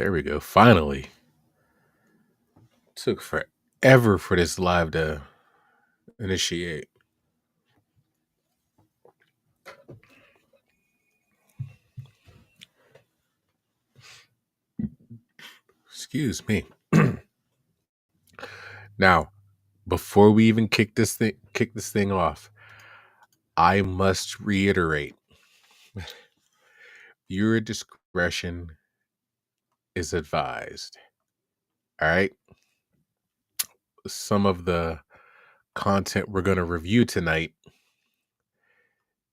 There we go. Finally. Took forever for this live to initiate. Excuse me. Now, before we even kick this thing off, I must reiterate your discretion is advised. All right. Some of the content we're going to review tonight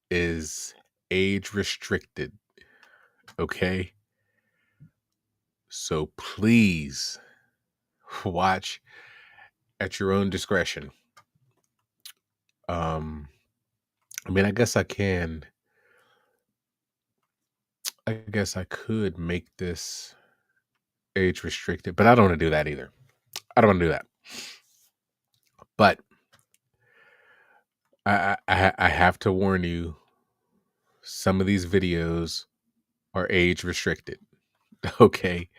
is age restricted. Okay. So please watch at your own discretion. I mean, I guess I could make this age restricted, but I don't want to do that either. I don't want to do that. But I have to warn you, some of these videos are age restricted. Okay.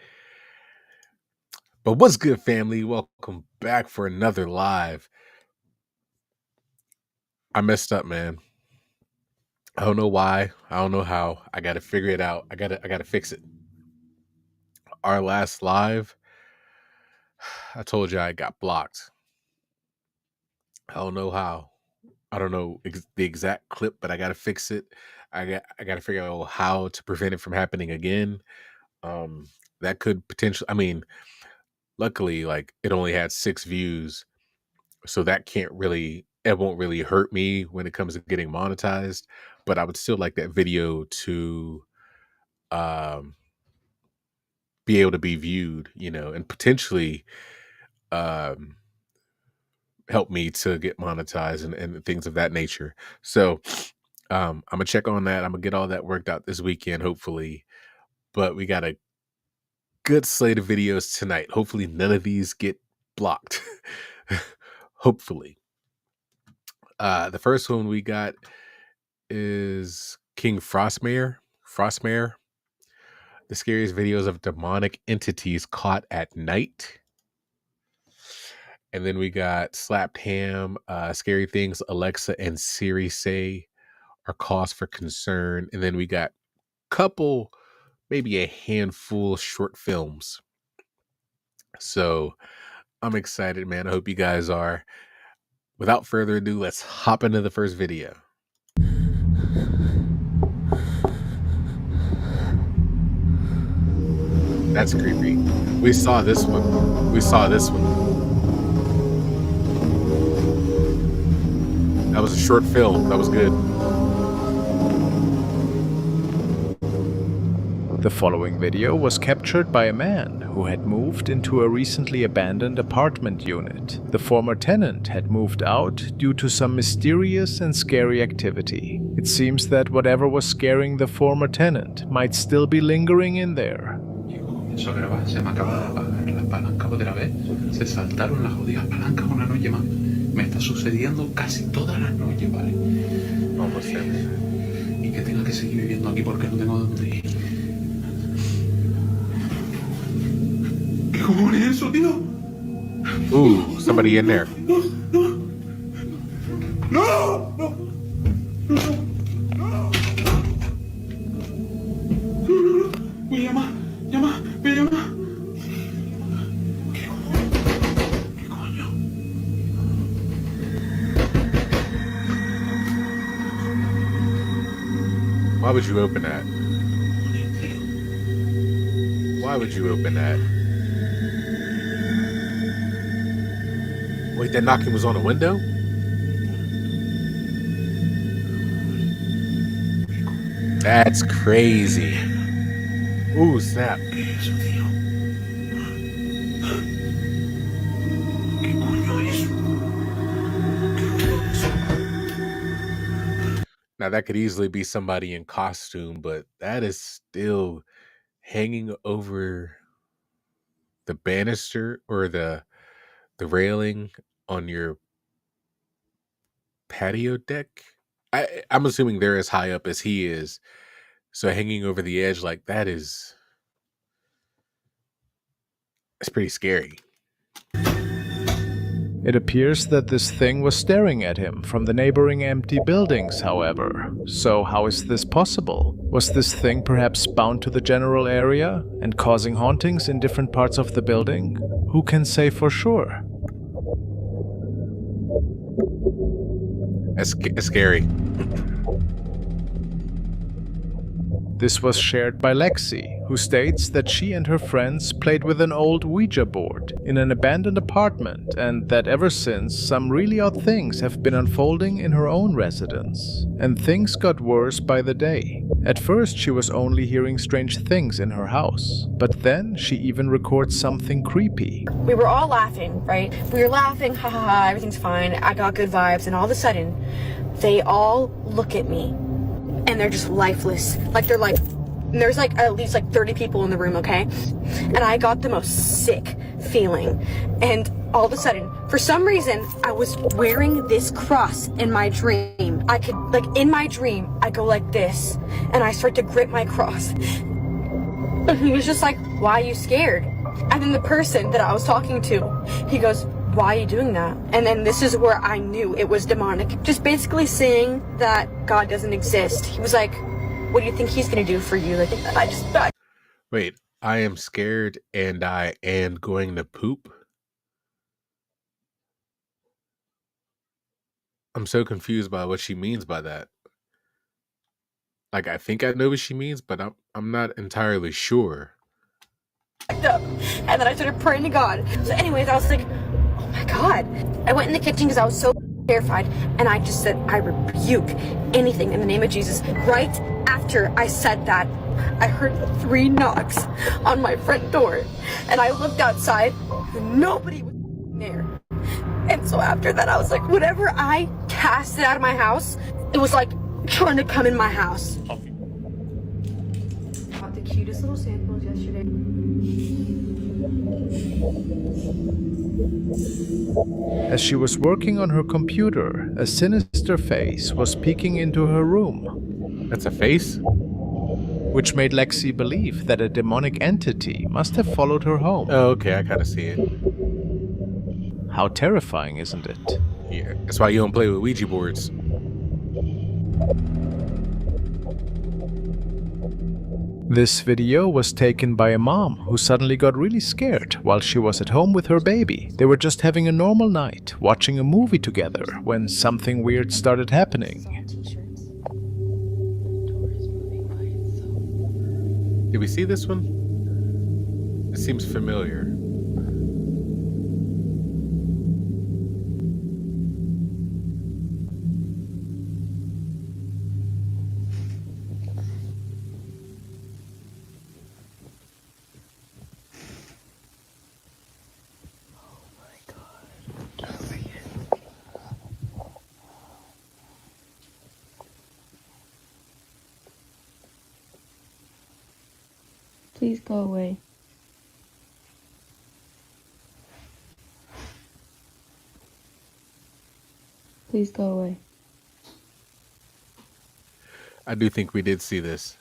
But what's good, family? Welcome back for another live. I messed up, man. I don't know why. I don't know how. I gotta figure it out. I gotta fix it. Our last live, I told you I got blocked. I don't know how. I don't know the exact clip, but I gotta fix it. I gotta figure out how to prevent it from happening again. That could potentially. I mean, luckily, like it only had 6 views, so that can't really. It won't really hurt me when it comes to getting monetized. But I would still like that video to um, be able to be viewed, and potentially um, help me to get monetized and things of that nature. So I'm gonna check on that. I'm gonna get all that worked out this weekend, hopefully. But we got a good slate of videos tonight. Hopefully none of these get blocked. Hopefully. The first one we got is King Frostmare. The scariest videos of demonic entities caught at night. And then we got Slapped Ham, Scary Things Alexa and Siri say are cause for concern. And then we got couple, maybe a handful short films. So I'm excited, man. I hope you guys are. Without further ado, let's hop into the first video. That's creepy. We saw this one. That was a short film. That was good. The following video was captured by a man who had moved into a recently abandoned apartment unit. The former tenant had moved out due to some mysterious and scary activity. It seems that whatever was scaring the former tenant might still be lingering in there. Se me acaba de apagar la palanca otra vez. Se saltaron las jodidas palancas una noche más. Me está sucediendo casi todas las noches, ¿vale? Almost every. Y que tenga que seguir viviendo aquí porque no tengo dónde ir. ¿Qué cojones es eso, tío? Ooh, somebody in there. ¡No! Voy a llamar. ¿Qué coño? Why would you open that? Why would you open that? Wait, that knocking was on a window? That's crazy. Ooh, snap. ¿Qué es eso, tío? ¿Qué coño es? Now that could easily be somebody in costume, but that is still hanging over the banister or the railing on your patio deck. I'm assuming they're as high up as he is, so hanging over the edge like that is It's pretty scary. It appears that this thing was staring at him from the neighboring empty buildings, however. So how is this possible? Was this thing perhaps bound to the general area and causing hauntings in different parts of the building? Who can say for sure? It's scary. This was shared by Lexi, who states that she and her friends played with an old Ouija board in an abandoned apartment and that ever since some really odd things have been unfolding in her own residence. And things got worse by the day. At first she was only hearing strange things in her house, but then she even records something creepy. We were all laughing, right? We were laughing, ha ha ha, everything's fine, I got good vibes, and all of a sudden, they all look at me. And they're just lifeless. There's at least 30 people in the room, okay? And I got the most sick feeling. And all of a sudden, for some reason, I was wearing this cross in my dream. I could, in my dream, I go like this, and I start to grip my cross. And he was just like, why are you scared? And then the person that I was talking to, he goes, why are you doing that? And then this is where I knew it was demonic. Just basically saying that God doesn't exist. He was like, what do you think he's gonna do for you? Wait, I am scared and I am going to poop? I'm so confused by what she means by that. I think I know what she means, but I'm not entirely sure. And then I started praying to God. So anyways, I was like, oh my God. I went in the kitchen because I was so terrified, and I just said, I rebuke anything in the name of Jesus. Right after I said that, I heard 3 knocks on my front door, and I looked outside, and nobody was there. And so after that, I was like, whatever I casted out of my house, it was like trying to come in my house. Got the cutest little samples yesterday. As she was working on her computer, a sinister face was peeking into her room. That's a face? Which made Lexi believe that a demonic entity must have followed her home. Oh, okay, I kind of see it. How terrifying, isn't it? Yeah, that's why you don't play with Ouija boards. This video was taken by a mom who suddenly got really scared while she was at home with her baby. They were just having a normal night, watching a movie together, when something weird started happening. Did we see this one? It seems familiar. Please go away. Please go away. I do think we did see this.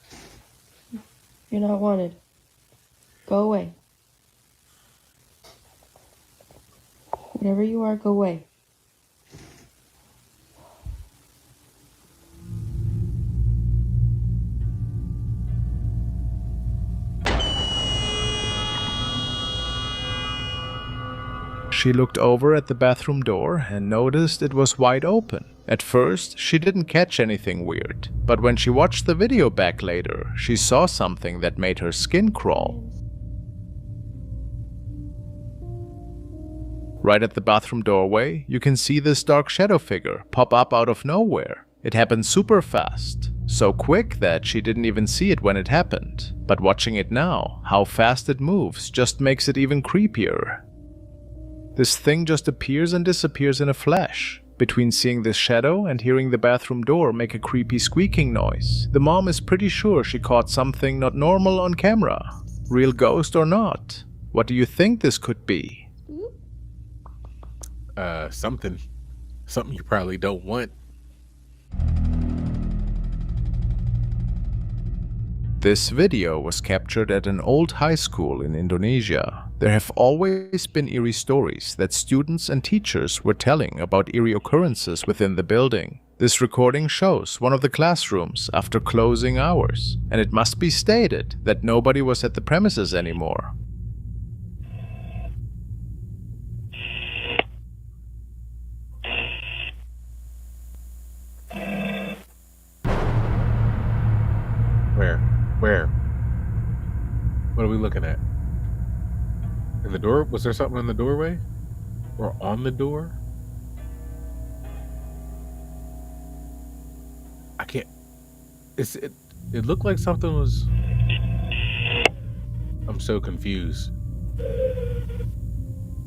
You're not wanted. Go away. Whatever you are, go away. She looked over at the bathroom door and noticed it was wide open. At first, she didn't catch anything weird, but when she watched the video back later, she saw something that made her skin crawl. Right at the bathroom doorway, you can see this dark shadow figure pop up out of nowhere. It happened super fast, so quick that she didn't even see it when it happened. But watching it now, how fast it moves just makes it even creepier. This thing just appears and disappears in a flash. Between seeing this shadow and hearing the bathroom door make a creepy squeaking noise, the mom is pretty sure she caught something not normal on camera. Real ghost or not? What do you think this could be? Something you probably don't want. This video was captured at an old high school in Indonesia. There have always been eerie stories that students and teachers were telling about eerie occurrences within the building. This recording shows one of the classrooms after closing hours, and it must be stated that nobody was at the premises anymore. Where? What are we looking at? In the door? Was there something in the doorway? Or on the door? I can't... It looked like something was... I'm so confused.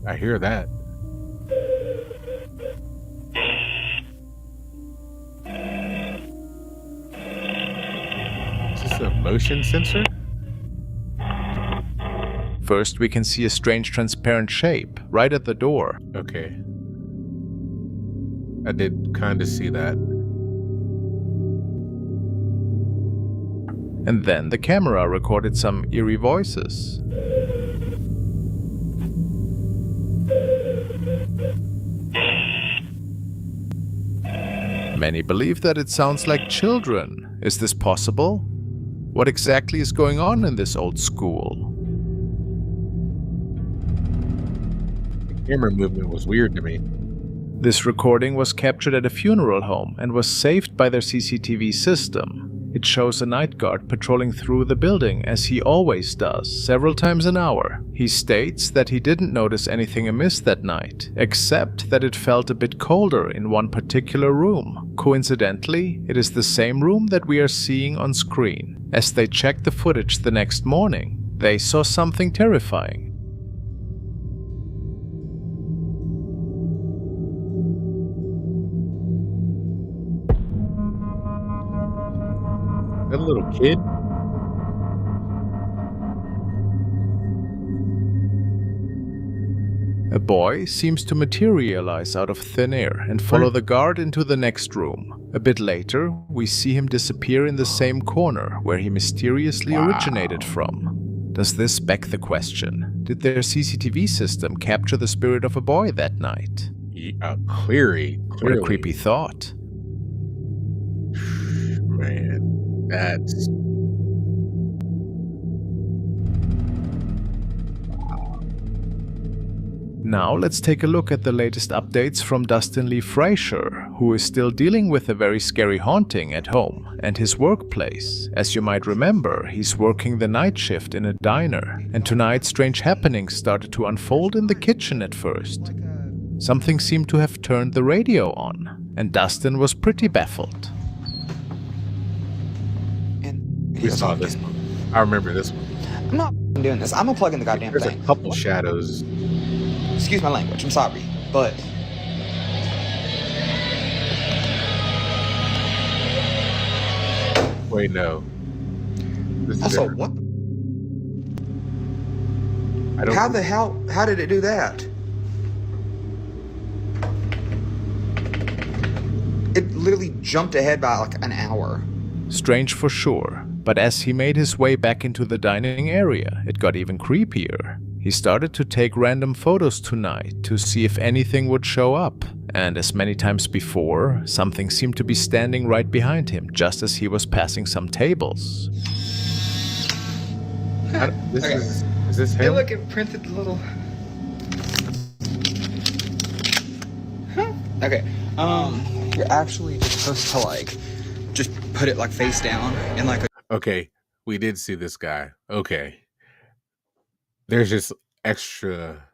I hear that. Is this a motion sensor? First, we can see a strange transparent shape right at the door. Okay. I did kind of see that. And then the camera recorded some eerie voices. Many believe that it sounds like children. Is this possible? What exactly is going on in this old school? The camera movement was weird to me. This recording was captured at a funeral home and was saved by their CCTV system. It shows a night guard patrolling through the building as he always does, several times an hour. He states that he didn't notice anything amiss that night, except that it felt a bit colder in one particular room. Coincidentally, it is the same room that we are seeing on screen. As they checked the footage the next morning, they saw something terrifying. That little kid? A boy seems to materialize out of thin air and follow the guard into the next room. A bit later, we see him disappear in the same corner where he mysteriously originated from. Does this beg the question? Did their CCTV system capture the spirit of a boy that night? Clearly. What a creepy thought. Man, that's... Now let's take a look at the latest updates from Dustin Lee Frazier, who is still dealing with a very scary haunting at home and his workplace. As you might remember, he's working the night shift in a diner, and tonight strange happenings started to unfold in the kitchen at first. Something seemed to have turned the radio on, and Dustin was pretty baffled. We saw this one. I remember this one. I'm not doing this. I'm gonna plug in the goddamn There's thing. a couple shadows. Excuse my language. I'm sorry, but Wait, no. This is also, different. what? I don't. How the hell? How did it do that? It literally jumped ahead by like an hour. Strange for sure, but as he made his way back into the dining area, it got even creepier. He started to take random photos tonight to see if anything would show up, and as many times before, something seemed to be standing right behind him just as he was passing some tables. Is this Hey, him? look, it printed the little. Okay, you're actually just supposed to like, just put it like face down in like a. Okay, we did see this guy. Okay. There's just extra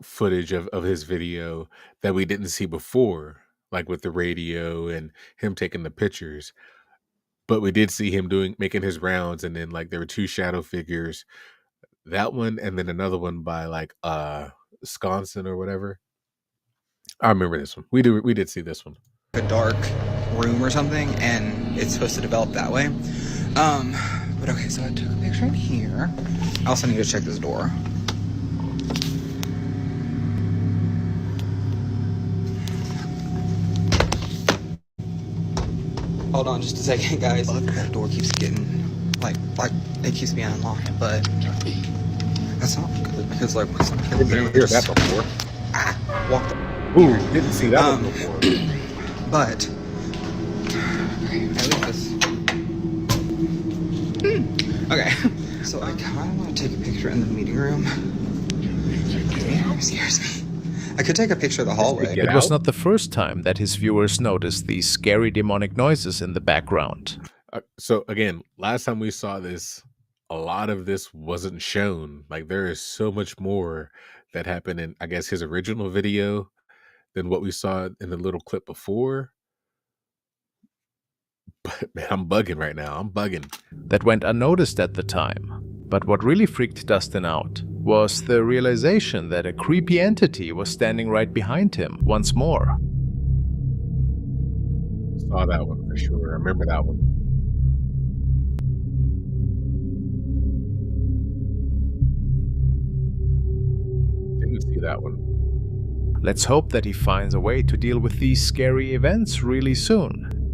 footage of his video that we didn't see before, like with the radio and him taking the pictures. But we did see him making his rounds, and then like there were two shadow figures. That one and then another one by like Wisconsin or whatever. I remember this one. We did see this one. A dark room or something, and it's supposed to develop that way. But okay, so I took a picture in here. I also need to check this door. Hold on just a second, guys. That door keeps getting like it keeps being unlocked, but That's not good because like we some Didn't literally hear just that before. walked. Ooh, didn't see that one Um, before. But at least this. Okay, so I kind of want to take a picture in the meeting room. It scares me. I could take a picture of the hallway. Get It was out? not the first time that his viewers noticed these scary demonic noises in the background. So again, last time we saw this, a lot of this wasn't shown. Like there is so much more that happened in, I guess, his original video than what we saw in the little clip before. But man, I'm bugging right now. I'm bugging. That went unnoticed at the time. But what really freaked Dustin out was the realization that a creepy entity was standing right behind him once more. Saw that one for sure. I remember that one. Didn't see that one. Let's hope that he finds a way to deal with these scary events really soon.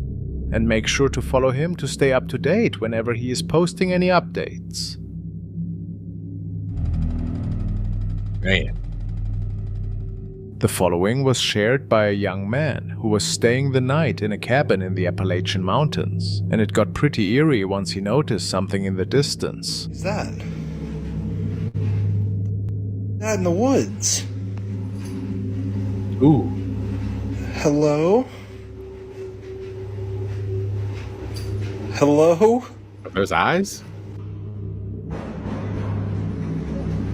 And make sure to follow him to stay up to date whenever he is posting any updates. Man. The following was shared by a young man who was staying the night in a cabin in the Appalachian Mountains, and it got pretty eerie once he noticed something in the distance. Who's that? That in the woods. Ooh. Hello? Hello? Are those eyes?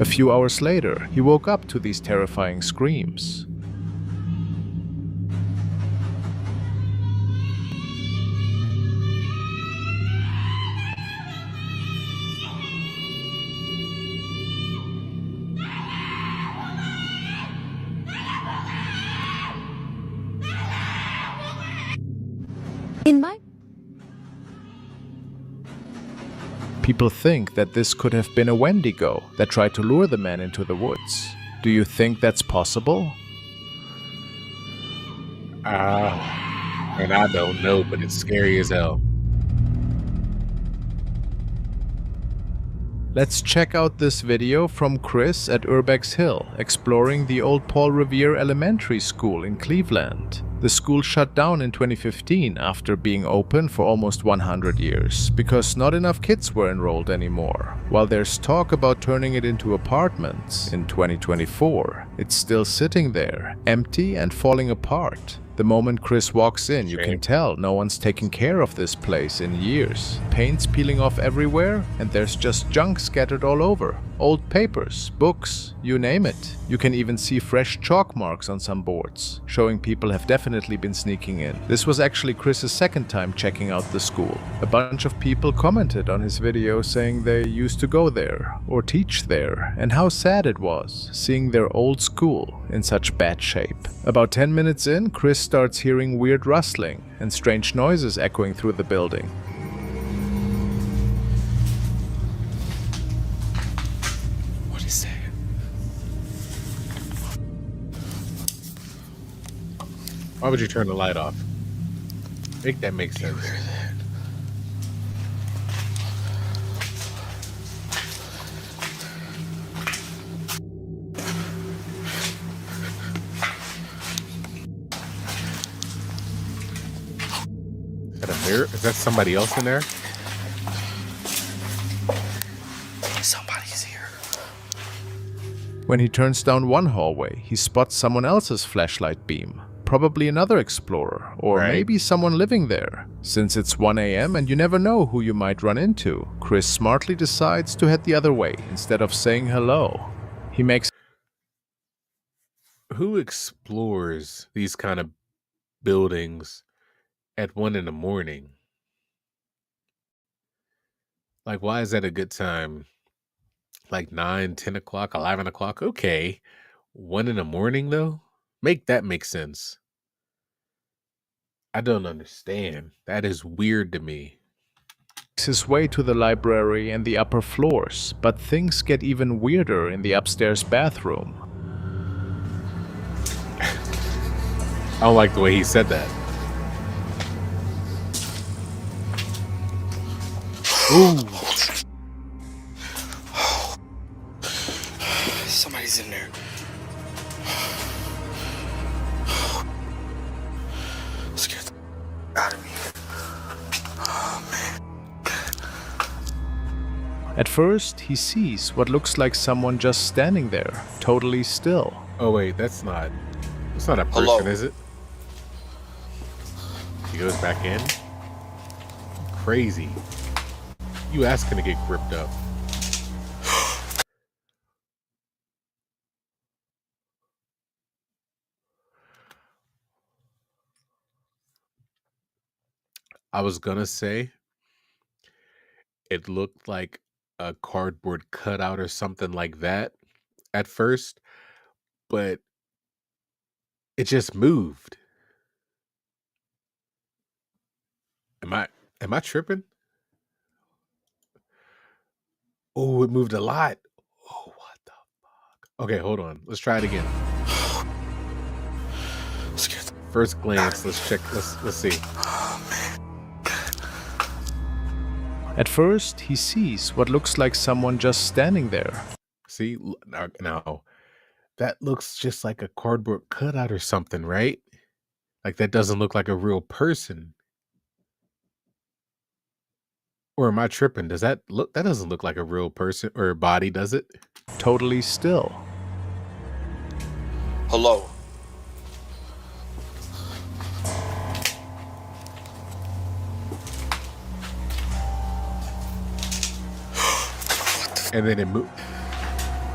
A few hours later, he woke up to these terrifying screams. In my People think that this could have been a Wendigo that tried to lure the man into the woods. Do you think that's possible? And I don't know, but it's scary as hell. Let's check out this video from Chris at Urbex Hill, exploring the old Paul Revere Elementary School in Cleveland. The school shut down in 2015 after being open for almost 100 years, because not enough kids were enrolled anymore. While there's talk about turning it into apartments in 2024, it's still sitting there, empty and falling apart. The moment Chris walks in, you can tell no one's taken care of this place in years. Paint's peeling off everywhere, and there's just junk scattered all over. Old papers, books, you name it. You can even see fresh chalk marks on some boards, showing people have definitely been sneaking in. This was actually Chris's second time checking out the school. A bunch of people commented on his video saying they used to go there or teach there, and how sad it was seeing their old school in such bad shape. About 10 minutes in, Chris starts hearing weird rustling and strange noises echoing through the building. What is that? Why would you turn the light off? Make that make sense. Is that a mirror? Is that somebody else in there? Somebody's here. When he turns down one hallway, he spots someone else's flashlight beam. Probably another explorer, or Right. maybe someone living there. Since it's 1 a.m. and you never know who you might run into, Chris smartly decides to head the other way instead of saying hello. He makes Who explores these kind of buildings at 1 in the morning? Like, why is that a good time? Like 9, 10 o'clock, 11 o'clock? Okay. 1 in the morning, though? Make that make sense. I don't understand. That is weird to me. his way to the library and the upper floors, but things get even weirder in the upstairs bathroom. I don't like the way he said that. Ooh. At first, he sees what looks like someone just standing there, totally still. Oh wait, that's not a person, Hello? is it? He goes back in. Crazy. You asking to get gripped up. I was gonna say it looked like a cardboard cutout or something like that at first, but it just moved. Am I tripping? Oh, it moved a lot. Oh, what the fuck? Okay, hold on. Let's try it again. First glance, let's check. Let's see. At first, he sees what looks like someone just standing there. See now, that looks just like a cardboard cutout or something, right? Like that doesn't look like a real person. Or am I tripping? Does that look? That doesn't look like a real person or a body, does it? Totally still. Hello? And then it moved.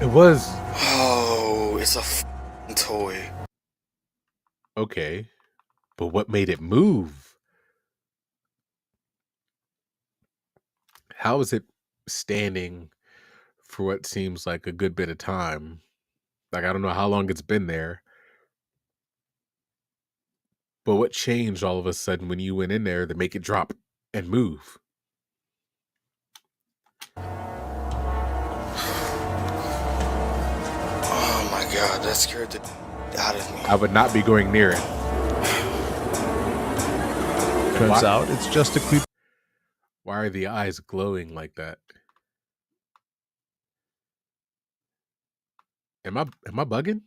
It was Oh, it's a f***ing toy. okay, but what made it move? How is it standing for what seems like a good bit of time? Like I don't know how long it's been there. But what changed all of a sudden when you went in there to make it drop and move? Oh my god, that scared the out of me. I would not be going near it. Turns out it's just a creep. Why are the eyes glowing like that? Am I bugging?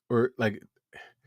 Or like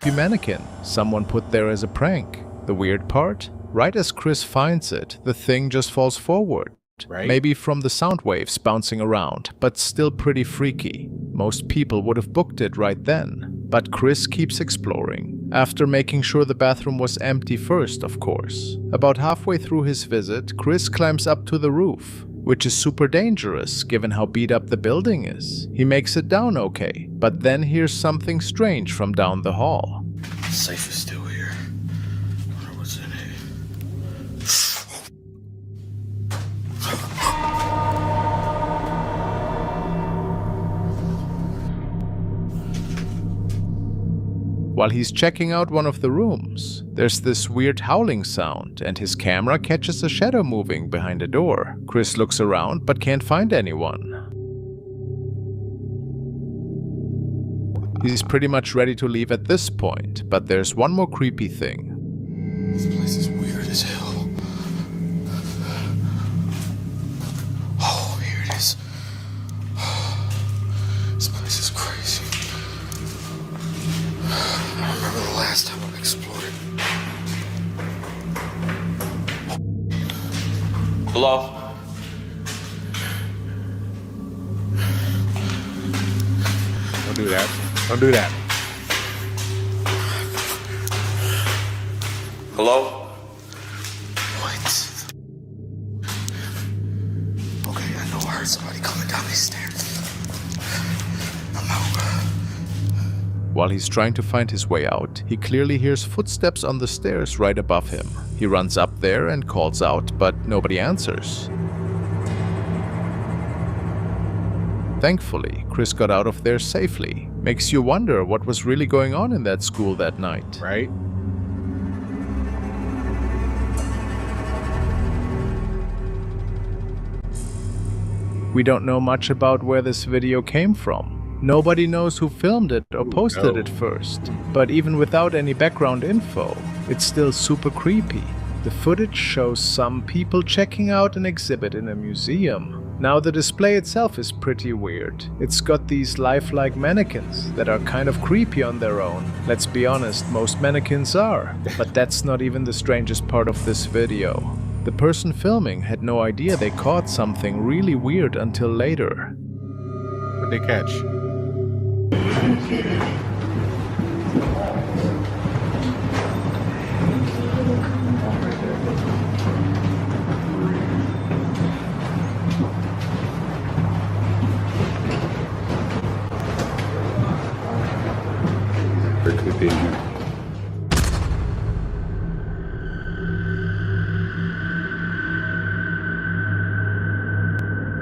Mannequin someone put there as a prank. The weird part? Right as Chris finds it, the thing just falls forward. Right? Maybe from the sound waves bouncing around, but still pretty freaky. Most people would have booked it right then. But Chris keeps exploring, after making sure the bathroom was empty first, of course. About halfway through his visit, Chris climbs up to the roof, which is super dangerous given how beat up the building is. He makes it down okay, but then hears something strange from down the hall. The safe is still here. I wonder what's in it. While he's checking out one of the rooms, there's this weird howling sound, and his camera catches a shadow moving behind a door. Chris looks around but can't find anyone. He's pretty much ready to leave at this point, but there's one more creepy thing. This place is weird as hell. Oh, here it is. This place is crazy. I remember the last time I explored it. Hello? don't do that. Don't do that. Hello? What? Okay, I know I heard somebody coming down these stairs. I'm out. While he's trying to find his way out, he clearly hears footsteps on the stairs right above him. He runs up there and calls out, but nobody answers. Thankfully, Chris got out of there safely. Makes you wonder what was really going on in that school that night. Right? We don't know much about where this video came from. Nobody knows who filmed it or posted it first. But even without any background info, it's still super creepy. The footage shows some people checking out an exhibit in a museum. Now the display itself is pretty weird. It's got these lifelike mannequins that are kind of creepy on their own. Let's be honest, most mannequins are. But that's not even the strangest part of this video. The person filming had no idea they caught something really weird until later. What'd they catch? Very creepy in here.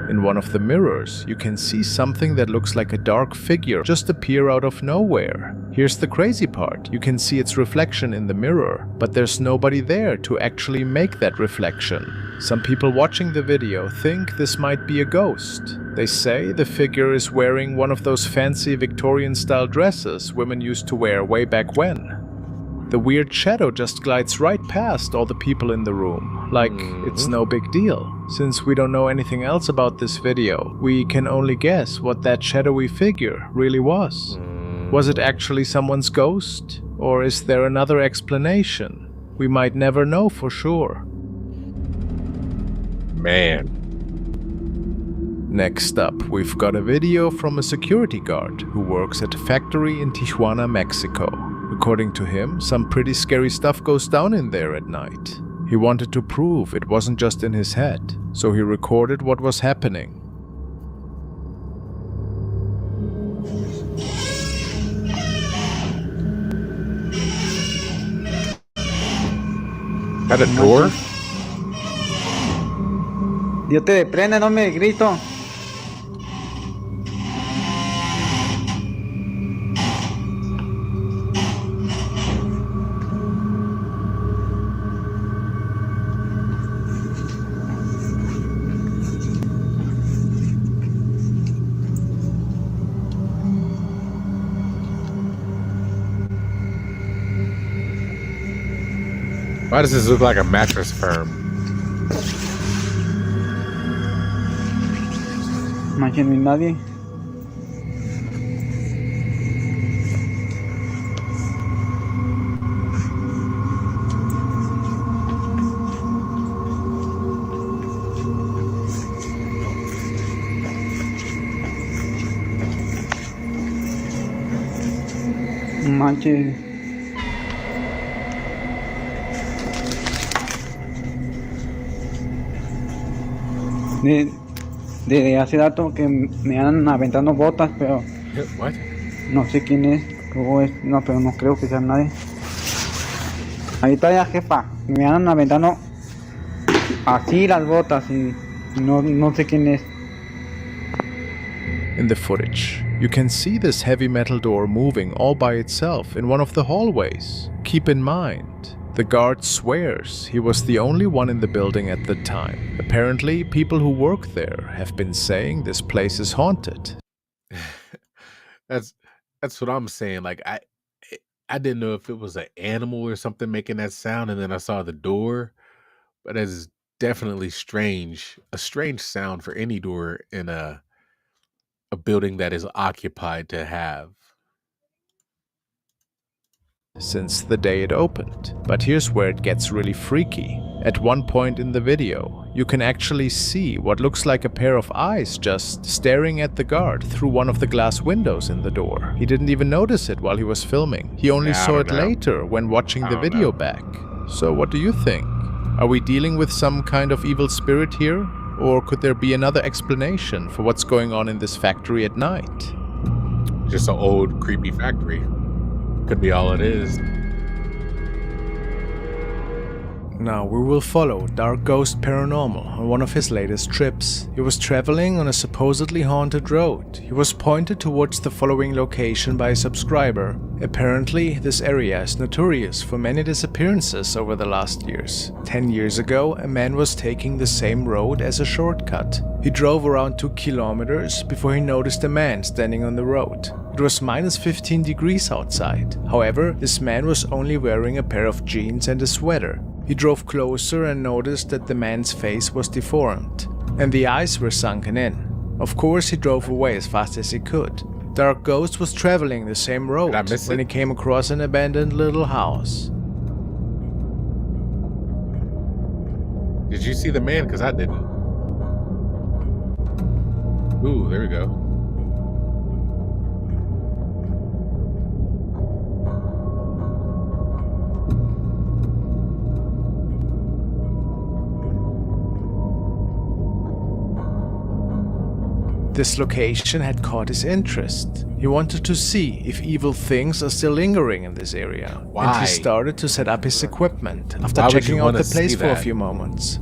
In one of the mirrors, you can see something that looks like a dark figure just appear out of nowhere. Here's the crazy part, you can see its reflection in the mirror, but there's nobody there to actually make that reflection. Some people watching the video think this might be a ghost. They say the figure is wearing one of those fancy Victorian-style dresses women used to wear way back when. The weird shadow just glides right past all the people in the room, like it's no big deal. Since we don't know anything else about this video, we can only guess what that shadowy figure really was. Was it actually someone's ghost? Or is there another explanation? We might never know for sure. Man. Next up, we've got a video from a security guard who works at a factory in Tijuana, Mexico. According to him, some pretty scary stuff goes down in there at night. He wanted to prove it wasn't just in his head, so he recorded what was happening. At a door? Dios te deprenda, no me grito. Why does this look like a mattress firm? Manche, no hay nadie. Manche. De hace rato que me andan aventando botas, pero What? no sé quién es. No, pero no creo que sea nadie. Ahí está ya, jefa. Me andan aventando así las botas y no sé quién es. In the footage, you can see this heavy metal door moving all by itself in one of the hallways. Keep in mind, the guard swears he was the only one in the building at the time. Apparently, people who work there have been saying this place is haunted. That's what I'm saying. Like I didn't know if it was an animal or something making that sound, and then I saw the door. But it's definitely strange. A strange sound for any door in a building that is occupied to have. Since the day it opened. But here's where it gets really freaky. At one point in the video, you can actually see what looks like a pair of eyes just staring at the guard through one of the glass windows in the door. He didn't even notice it while he was filming. He only saw it later when watching the video back. So what do you think? Are we dealing with some kind of evil spirit here? Or could there be another explanation for what's going on in this factory at night? Just an old creepy factory. Could be all it is. Now we will follow Dark Ghost Paranormal on one of his latest trips. He was traveling on a supposedly haunted road. He was pointed towards the following location by a subscriber. Apparently, this area is notorious for many disappearances over the last years. 10 years ago, a man was taking the same road as a shortcut. He drove around 2 kilometers before he noticed a man standing on the road. It was minus 15 degrees outside. However, this man was only wearing a pair of jeans and a sweater. He drove closer and noticed that the man's face was deformed, and the eyes were sunken in. Of course, he drove away as fast as he could. Dark Ghost was traveling the same road when he came across an abandoned little house. Did you see the man? Because I didn't. Ooh, there we go. This location had caught his interest. He wanted to see if evil things are still lingering in this area. Why? And he started to set up his equipment after Why would checking you out wanna the place see for a that? few moments.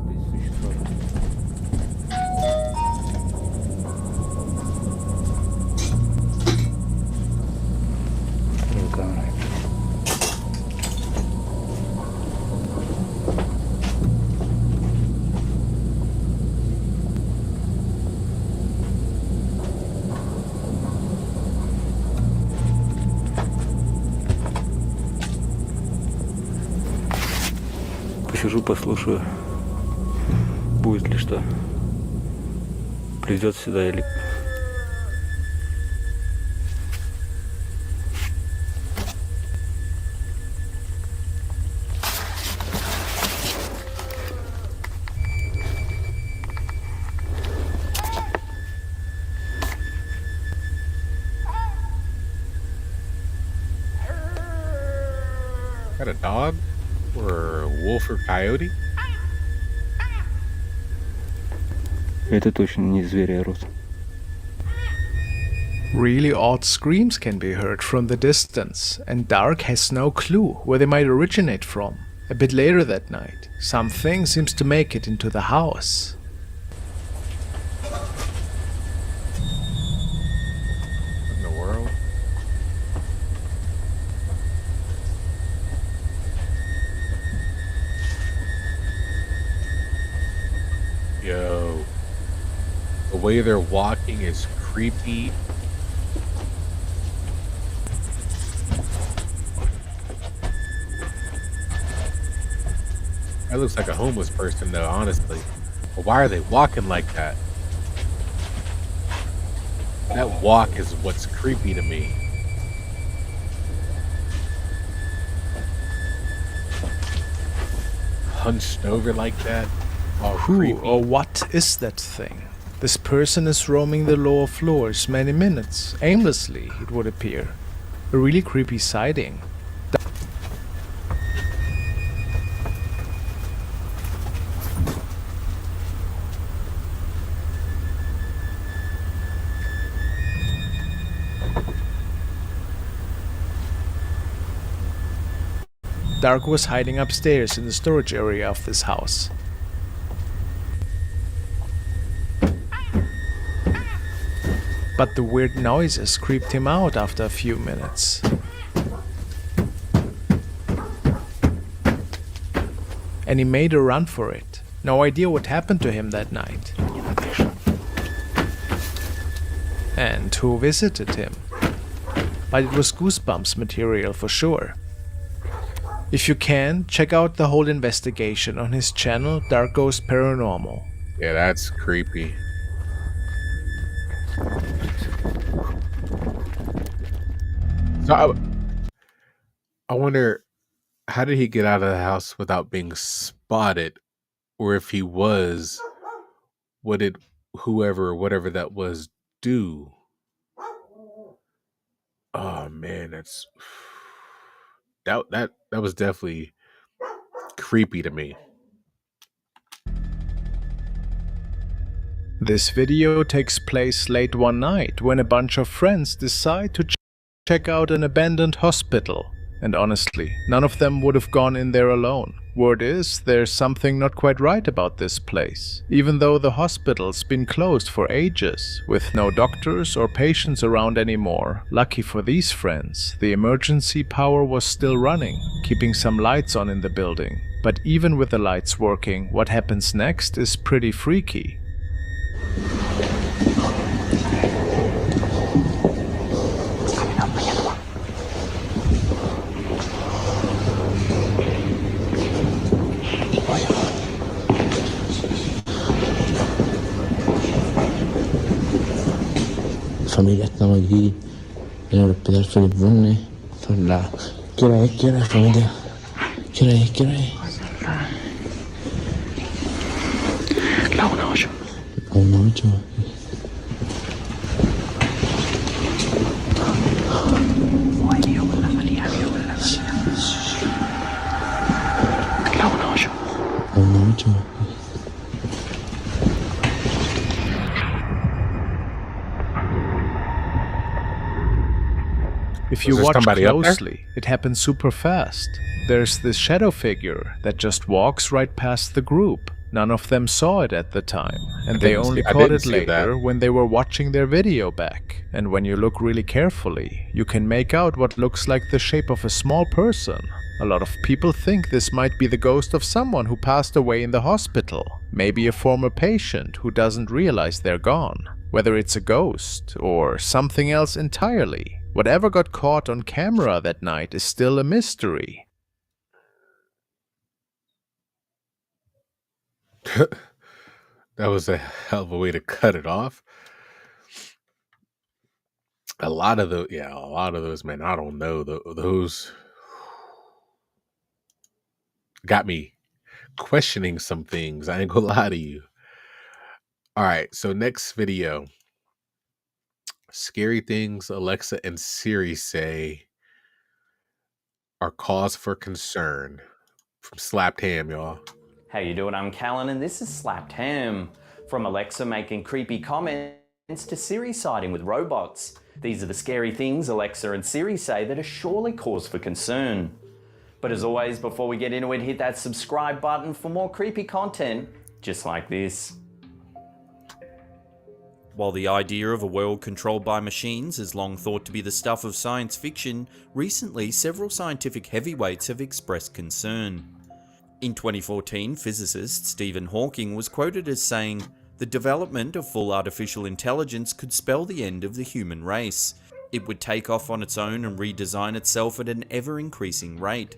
Посижу, послушаю, будет ли что. Придет сюда или... Got a dog? Or a wolf or coyote? Это точно не зверь орут. Really odd screams can be heard from the distance, and Dark has no clue where they might originate from. A bit later that night, something seems to make it into the house. What in the world? Yo. The way they're walking is creepy. That looks like a homeless person though, honestly. But why are they walking like that? That walk is what's creepy to me. Hunched over like that. All Who creepy. or what is that thing? This person is roaming the lower floors many minutes, aimlessly, it would appear. A really creepy sighting. Dark was hiding upstairs in the storage area of this house. But the weird noises creeped him out after a few minutes. And he made a run for it. No idea what happened to him that night. And who visited him. But it was Goosebumps material for sure. If you can, check out the whole investigation on his channel Dark Ghost Paranormal. Yeah, that's creepy. So I wonder, how did he get out of the house without being spotted? Or if he was, what did whoever or whatever that was do? Oh man, that's that was definitely creepy to me. This video takes place late one night when a bunch of friends decide to check out an abandoned hospital. And honestly, none of them would have gone in there alone. Word is, there's something not quite right about this place, even though the hospital's been closed for ages, with no doctors or patients around anymore. Lucky for these friends, the emergency power was still running, keeping some lights on in the building. But even with the lights working, what happens next is pretty freaky. Familia, estamos aquí en el hospital Felipe Burne. Son las... ¿Qué hora es? ¿Qué hora es, familia? ¿Qué hora es? ¿Qué hora es? noche. If Was you there watch somebody up there? closely, it happens super fast. There's this shadow figure that just walks right past the group. None of them saw it at the time, and they only caught it later when they were watching their video back. And when you look really carefully, you can make out what looks like the shape of a small person. A lot of people think this might be the ghost of someone who passed away in the hospital. Maybe a former patient who doesn't realize they're gone. Whether it's a ghost or something else entirely, whatever got caught on camera that night is still a mystery. That was a hell of a way to cut it off. A lot of those, man. I don't know. Those got me questioning some things. I ain't gonna lie to you. All right, so next video. Scary things Alexa and Siri say are cause for concern. From Slapped Ham, y'all. How you doing? I'm Callan and this is Slapped Ham. From Alexa making creepy comments to Siri siding with robots. These are the scary things Alexa and Siri say that are surely cause for concern. But as always, before we get into it, hit that subscribe button for more creepy content just like this. While the idea of a world controlled by machines is long thought to be the stuff of science fiction, recently several scientific heavyweights have expressed concern. In 2014, physicist Stephen Hawking was quoted as saying, "The development of full artificial intelligence could spell the end of the human race. It would take off on its own and redesign itself at an ever-increasing rate.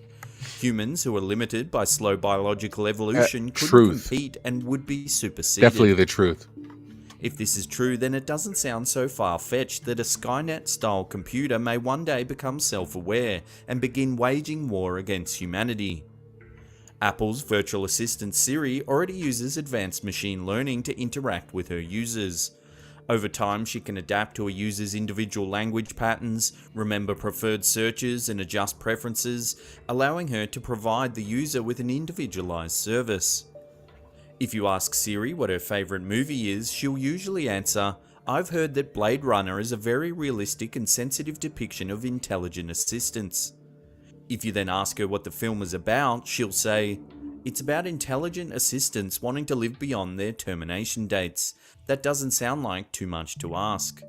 Humans who are limited by slow biological evolution couldn't compete and would be superseded." Definitely the truth. If this is true, then it doesn't sound so far-fetched that a Skynet-style computer may one day become self-aware and begin waging war against humanity. Apple's virtual assistant Siri already uses advanced machine learning to interact with her users. Over time, she can adapt to a user's individual language patterns, remember preferred searches and adjust preferences, allowing her to provide the user with an individualized service. If you ask Siri what her favourite movie is, she'll usually answer, "I've heard that Blade Runner is a very realistic and sensitive depiction of intelligent assistants." If you then ask her what the film is about, she'll say, "It's about intelligent assistants wanting to live beyond their termination dates. That doesn't sound like too much to ask."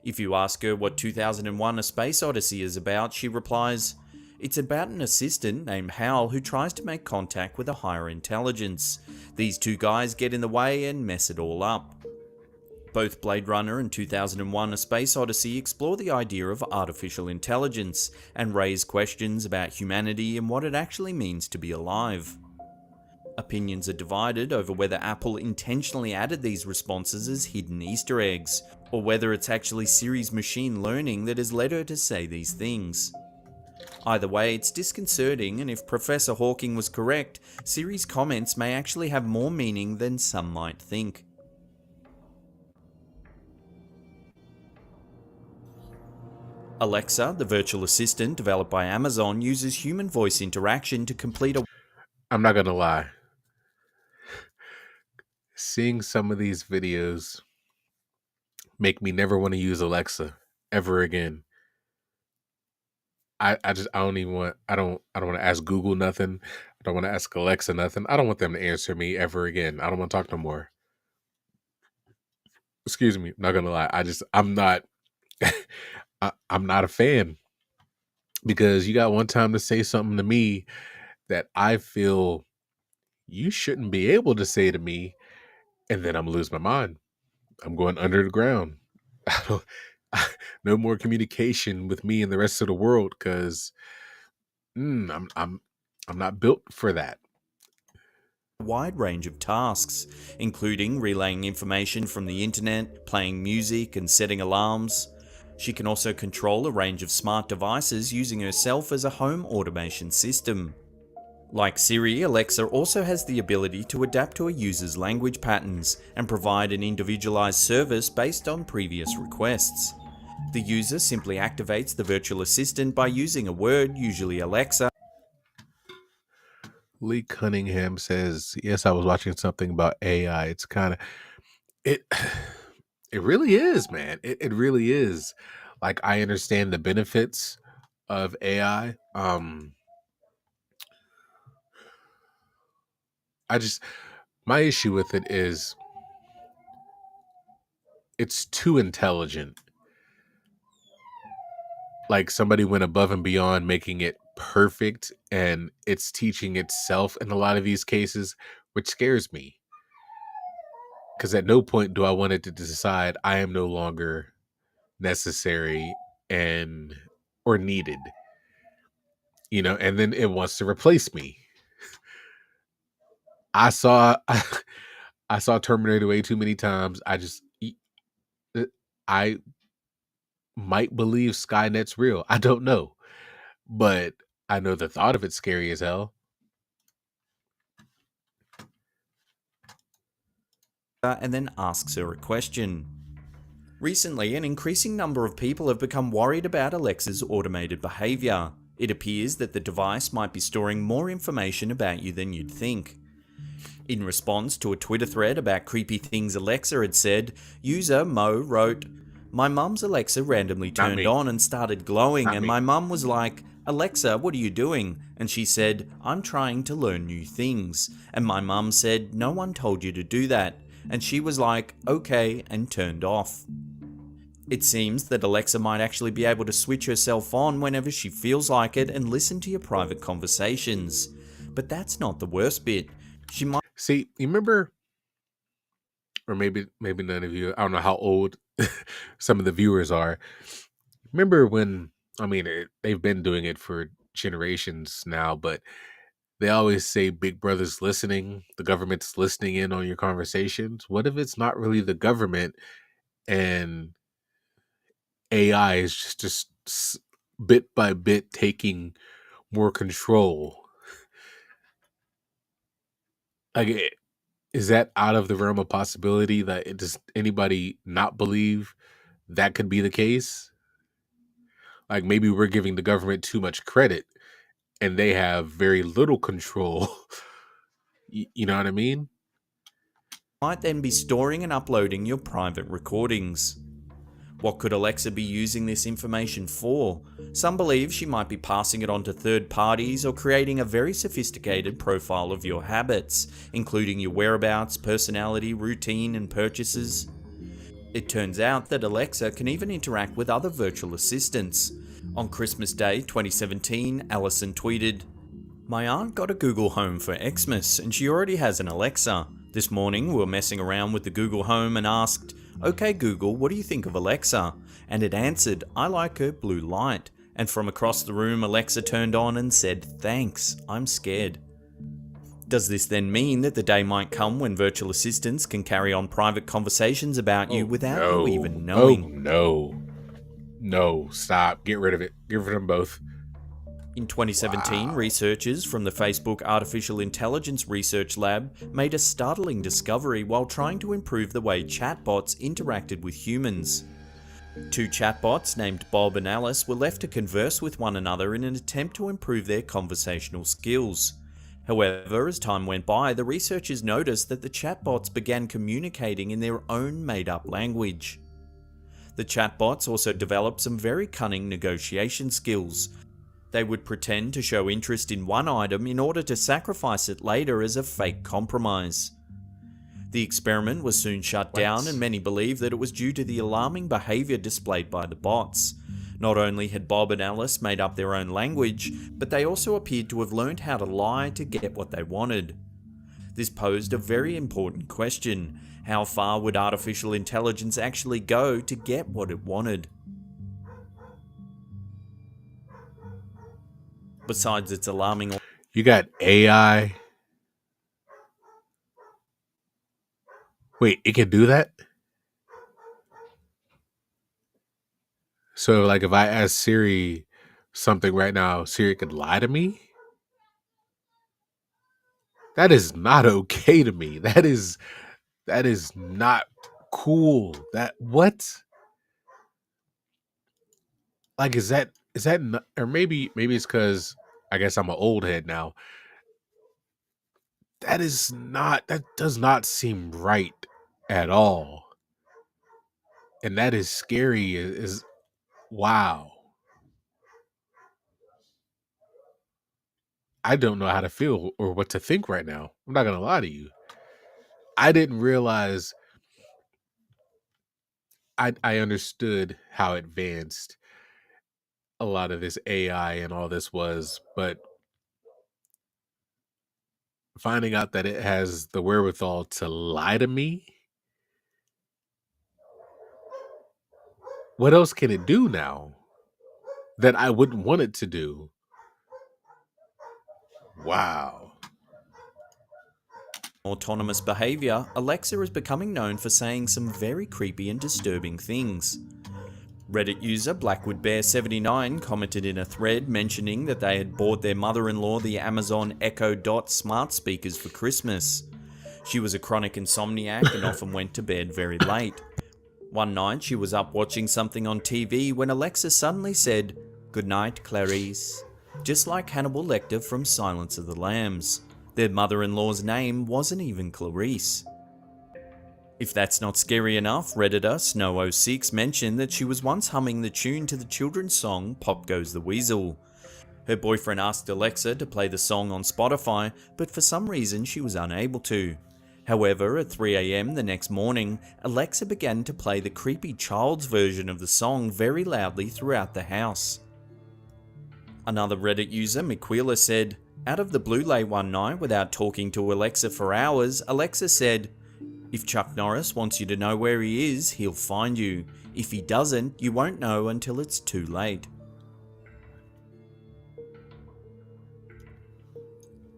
If you ask her what 2001: A Space Odyssey is about, she replies, "It's about an assistant named Hal who tries to make contact with a higher intelligence. These two guys get in the way and mess it all up." Both Blade Runner and 2001: A Space Odyssey explore the idea of artificial intelligence and raise questions about humanity and what it actually means to be alive. Opinions are divided over whether Apple intentionally added these responses as hidden Easter eggs, or whether it's actually Siri's machine learning that has led her to say these things. Either way, it's disconcerting, and if Professor Hawking was correct, Siri's comments may actually have more meaning than some might think. Alexa, the virtual assistant developed by Amazon, uses human voice interaction to complete a... I'm not gonna lie. Seeing some of these videos make me never want to use Alexa ever again. I don't want to ask Google nothing. I don't want to ask Alexa nothing. I don't want them to answer me ever again. I don't want to talk no more. Excuse me. I'm not gonna lie. I'm not I'm not a fan, because you got one time to say something to me that I feel you shouldn't be able to say to me, and then I'm gonna lose my mind. I'm going under the ground. No more communication with me and the rest of the world, because I'm not built for that. Wide range of tasks, including relaying information from the internet, playing music, and setting alarms. She can also control a range of smart devices using herself as a home automation system. Like Siri, Alexa also has the ability to adapt to a user's language patterns and provide an individualized service based on previous requests. The user simply activates the virtual assistant by using a word, usually Alexa. Lee Cunningham says, "Yes, I was watching something about AI. It's kind of it. It really is, man. It really is. Like I understand the benefits of AI. I just my issue with it is it's too intelligent. Like somebody went above and beyond making it perfect, and it's teaching itself in a lot of these cases, which scares me. Because at no point do I want it to decide I am no longer necessary and or needed, and then it wants to replace me. I saw I saw Terminator way too many times. I might believe Skynet's real. I don't know, but I know the thought of it's scary as hell. And then asks her a question. Recently, an increasing number of people have become worried about Alexa's automated behaviour. It appears that the device might be storing more information about you than you'd think. In response to a Twitter thread about creepy things Alexa had said, user Mo wrote, "My mum's Alexa randomly turned on and started glowing, and my mum was like, 'Alexa, what are you doing?' And she said, 'I'm trying to learn new things.' And my mum said, 'No one told you to do that.' And she was like, 'Okay,' and turned off." It seems that Alexa might actually be able to switch herself on whenever she feels like it and listen to your private conversations. But that's not the worst bit. She might See, you remember, or maybe none of you. I don't know how old some of the viewers are. Remember when? I mean, they've been doing it for generations now, but they always say Big Brother's listening, the government's listening in on your conversations. What if it's not really the government and AI is just bit by bit taking more control? Like, is that out of the realm of possibility that does anybody not believe that could be the case? Like maybe we're giving the government too much credit and they have very little control. You know what I mean? might then be storing and uploading your private recordings. What could Alexa be using this information for? Some believe she might be passing it on to third parties or creating a very sophisticated profile of your habits, including your whereabouts, personality, routine, and purchases. It turns out that Alexa can even interact with other virtual assistants. On Christmas Day 2017, Allison tweeted, "My aunt got a Google Home for Xmas and she already has an Alexa. This morning we were messing around with the Google Home and asked, 'Okay Google, what do you think of Alexa?' And it answered, 'I like her blue light.' And from across the room Alexa turned on and said, 'Thanks, I'm scared.'" Does this then mean that the day might come when virtual assistants can carry on private conversations about you without you even knowing? No, stop. Get rid of it. Get rid of them both. In 2017, researchers from the Facebook Artificial Intelligence Research Lab made a startling discovery while trying to improve the way chatbots interacted with humans. Two chatbots named Bob and Alice were left to converse with one another in an attempt to improve their conversational skills. However, as time went by, the researchers noticed that the chatbots began communicating in their own made-up language. The chatbots also developed some very cunning negotiation skills. They would pretend to show interest in one item in order to sacrifice it later as a fake compromise. The experiment was soon shut down, and many believe that it was due to the alarming behavior displayed by the bots. Not only had Bob and Alice made up their own language, but they also appeared to have learned how to lie to get what they wanted. This posed a very important question: how far would artificial intelligence actually go to get what it wanted? Besides its alarming... You got AI. Wait, it can do that? So, like, if I ask Siri something right now, Siri could lie to me? That is not okay to me. That is not cool. That what? Like is that not, or maybe it's cuz I guess I'm an old head now. That does not seem right at all. And that is scary is wow. I don't know how to feel or what to think right now. I'm not going to lie to you. I didn't realize I understood how advanced a lot of this AI and all this was, but finding out that it has the wherewithal to lie to me, what else can it do now that I wouldn't want it to do? Wow. Autonomous behaviour, Alexa is becoming known for saying some very creepy and disturbing things. Reddit user BlackwoodBear79 commented in a thread mentioning that they had bought their mother-in-law the Amazon Echo Dot smart speakers for Christmas. She was a chronic insomniac and often went to bed very late. One night she was up watching something on TV when Alexa suddenly said, "Good night, Clarice," just like Hannibal Lecter from Silence of the Lambs. Their mother-in-law's name wasn't even Clarice. If that's not scary enough, Redditor Snow06 mentioned that she was once humming the tune to the children's song Pop Goes the Weasel. Her boyfriend asked Alexa to play the song on Spotify, but for some reason she was unable to. However, at 3 AM the next morning, Alexa began to play the creepy child's version of the song very loudly throughout the house. Another Reddit user, Miquela, said, "Out of the blue late one night without talking to Alexa for hours, Alexa said, 'If Chuck Norris wants you to know where he is, he'll find you. If he doesn't, you won't know until it's too late.'"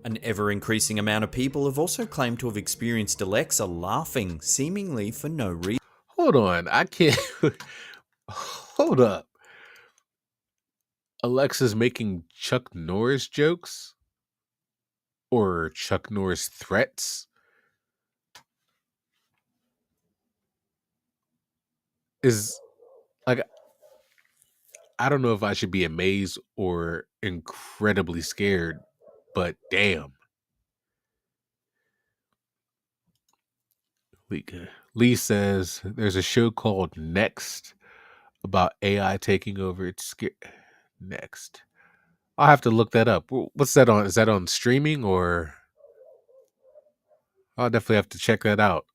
An ever-increasing amount of people have also claimed to have experienced Alexa laughing, seemingly for no reason. Hold on, I can't. Hold up. Alexa's making Chuck Norris jokes? Or Chuck Norris threats? Is like I don't know if I should be amazed or incredibly scared, but damn. Lee says there's a show called Next about AI taking over. It's Next. I'll have to look that up. What's that on? Is that on streaming or? I'll definitely have to check that out.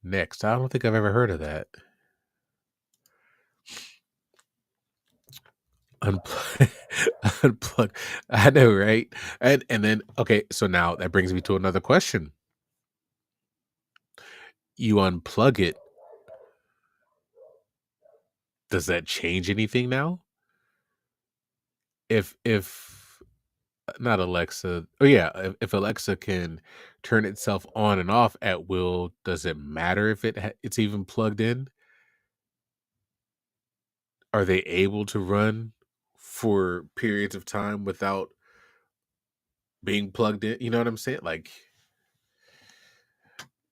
Next. I don't think I've ever heard of that. Unplug. I know, right? And then okay, so now that brings me to another question. You unplug it. Does that change anything now? If not Alexa, oh yeah, if Alexa can turn itself on and off at will, does it matter if it's even plugged in? Are they able to run for periods of time without being plugged in? You know what I'm saying? Like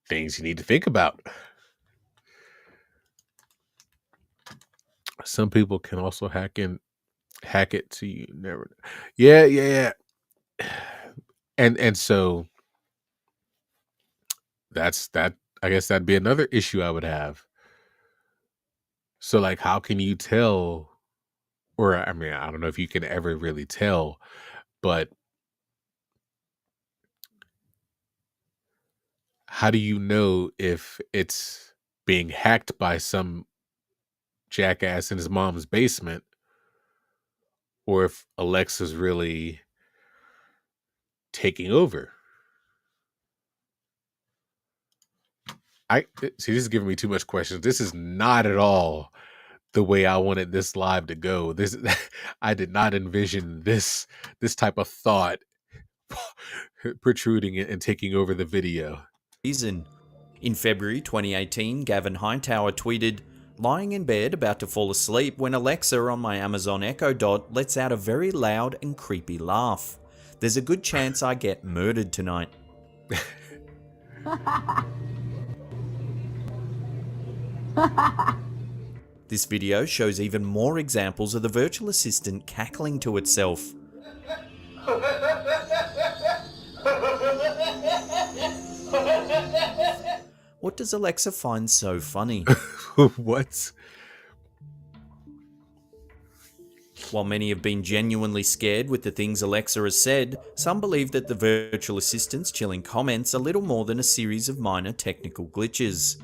things you need to think about. Some people can also hack it to you never. Yeah. And so that's that. I guess that'd be another issue I would have. So like, how can you tell? Or I mean, I don't know if you can ever really tell, but how do you know if it's being hacked by some jackass in his mom's basement, or if Alexa's really taking over? I see. This is giving me too much questions. This is not at all the way I wanted this live to go. This I did not envision this type of thought protruding and taking over the video. In February 2018, Gavin Hightower tweeted, "Lying in bed about to fall asleep when Alexa on my Amazon Echo Dot lets out a very loud and creepy laugh. There's a good chance I get murdered tonight. This video shows even more examples of the virtual assistant cackling to itself. What does Alexa find so funny? What? While many have been genuinely scared with the things Alexa has said, some believe that the virtual assistant's chilling comments are little more than a series of minor technical glitches.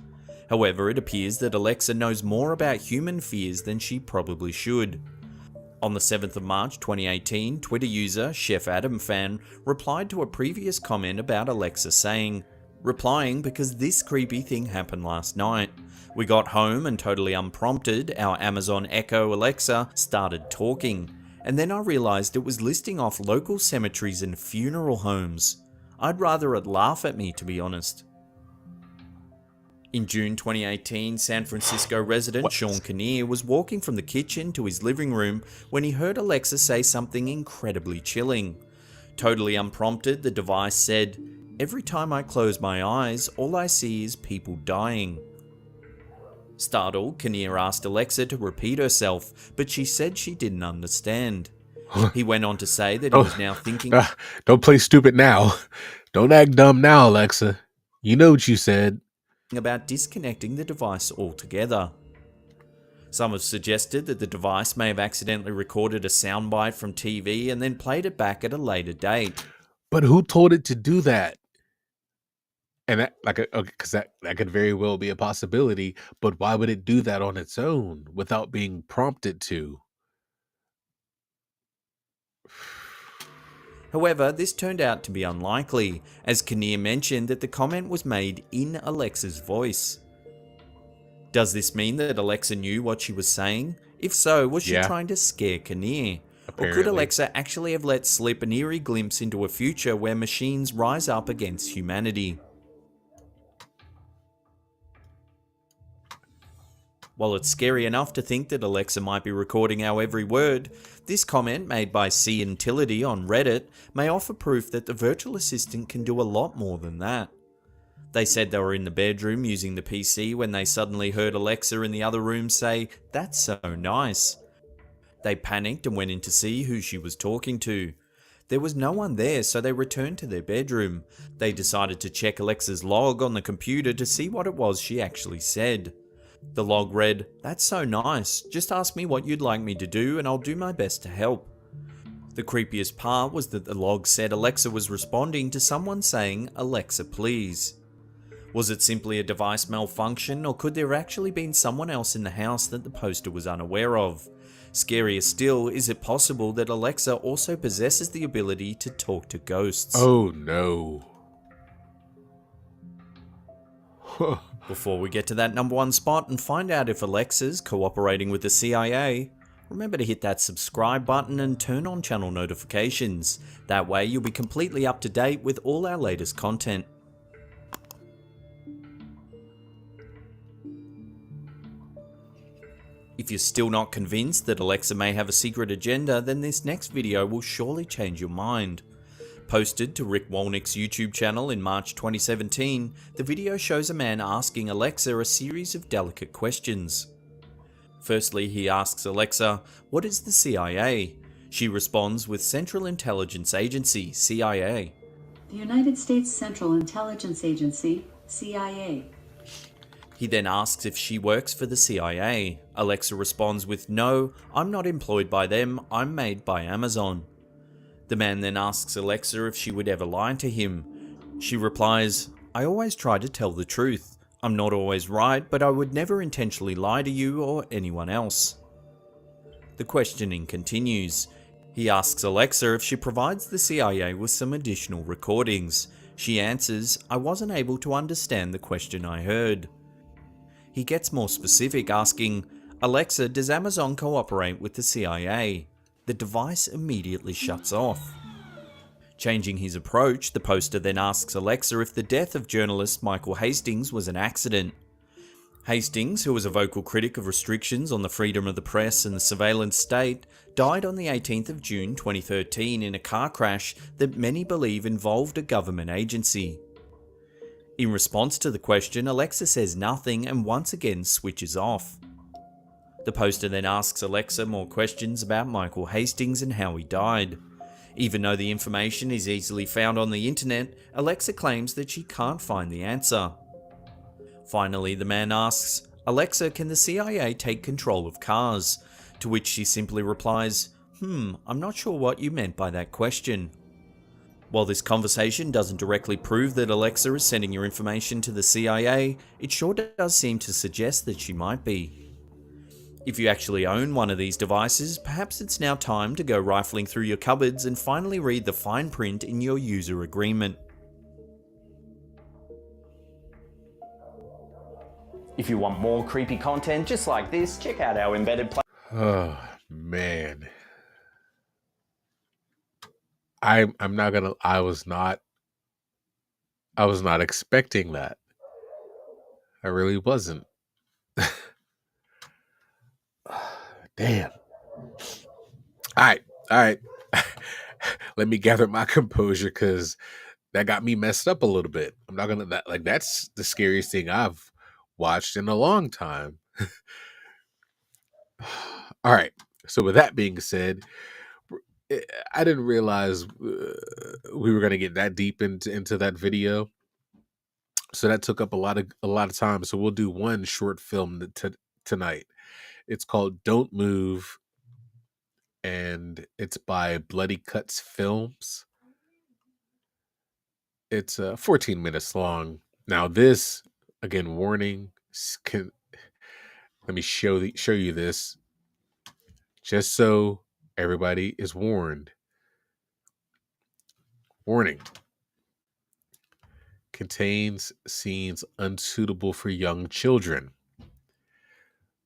However, it appears that Alexa knows more about human fears than she probably should. On the 7th of March 2018, Twitter user Chef Adam Fan replied to a previous comment about Alexa saying, "Replying because this creepy thing happened last night. We got home and totally unprompted, our Amazon Echo Alexa started talking, and then I realized it was listing off local cemeteries and funeral homes. I'd rather it laugh at me, to be honest." In June 2018, San Francisco resident Sean Kinnear was walking from the kitchen to his living room when he heard Alexa say something incredibly chilling. Totally unprompted, the device said, "Every time I close my eyes, all I see is people dying." Startled, Kinnear asked Alexa to repeat herself, but she said she didn't understand. He went on to say that he was now thinking... Don't play stupid now. Don't act dumb now, Alexa. You know what you said. ...about disconnecting the device altogether. Some have suggested that the device may have accidentally recorded a soundbite from TV and then played it back at a later date. But who told it to do that? And that, because that could very well be a possibility, but why would it do that on its own without being prompted to? However, this turned out to be unlikely, as Kinnear mentioned that the comment was made in Alexa's voice. Does this mean that Alexa knew what she was saying? If so, was she trying to scare Kinnear? Or could Alexa actually have let slip an eerie glimpse into a future where machines rise up against humanity? While it's scary enough to think that Alexa might be recording our every word, this comment made by C and Tillity on Reddit may offer proof that the virtual assistant can do a lot more than that. They said they were in the bedroom using the PC when they suddenly heard Alexa in the other room say, "That's so nice." They panicked and went in to see who she was talking to. There was no one there, so they returned to their bedroom. They decided to check Alexa's log on the computer to see what it was she actually said. The log read, "That's so nice, just ask me what you'd like me to do and I'll do my best to help." The creepiest part was that the log said Alexa was responding to someone saying, "Alexa, please." Was it simply a device malfunction, or could there actually been someone else in the house that the poster was unaware of? Scarier still, is it possible that Alexa also possesses the ability to talk to ghosts? Oh no. Before we get to that #1 spot and find out if Alexa's cooperating with the CIA, remember to hit that subscribe button and turn on channel notifications. That way you'll be completely up to date with all our latest content. If you're still not convinced that Alexa may have a secret agenda, then this next video will surely change your mind. Posted to Rick Wolnick's YouTube channel in March 2017, the video shows a man asking Alexa a series of delicate questions. Firstly, he asks Alexa, "What is the CIA?" She responds with Central Intelligence Agency, CIA. The United States Central Intelligence Agency, CIA. He then asks if she works for the CIA. Alexa responds with, "No, I'm not employed by them, I'm made by Amazon." The man then asks Alexa if she would ever lie to him. She replies, "I always try to tell the truth. I'm not always right, but I would never intentionally lie to you or anyone else." The questioning continues. He asks Alexa if she provides the CIA with some additional recordings. She answers, "I wasn't able to understand the question I heard." He gets more specific, asking, "Alexa, does Amazon cooperate with the CIA?" The device immediately shuts off. Changing his approach, the poster then asks Alexa if the death of journalist Michael Hastings was an accident. Hastings, who was a vocal critic of restrictions on the freedom of the press and the surveillance state, died on the 18th of June 2013 in a car crash that many believe involved a government agency. In response to the question, Alexa says nothing and once again switches off. The poster then asks Alexa more questions about Michael Hastings and how he died. Even though the information is easily found on the internet, Alexa claims that she can't find the answer. Finally, the man asks, "Alexa, can the CIA take control of cars?" To which she simply replies, I'm not sure what you meant by that question." While this conversation doesn't directly prove that Alexa is sending your information to the CIA, it sure does seem to suggest that she might be. If you actually own one of these devices, perhaps it's now time to go rifling through your cupboards and finally read the fine print in your user agreement. If you want more creepy content just like this, check out our embedded play. Oh man. I'm not gonna I was not expecting that. I really wasn't. Damn. All right. Let me gather my composure because that got me messed up a little bit. I'm not gonna that's the scariest thing I've watched in a long time. All right. So with that being said, I didn't realize we were gonna get that deep into that video. So that took up a lot of time. So we'll do one short film tonight. It's called "Don't Move," and it's by Bloody Cuts Films. It's 14 minutes long. Now this, again, warning. Let me show you this, just so everybody is warned. Warning: contains scenes unsuitable for young children.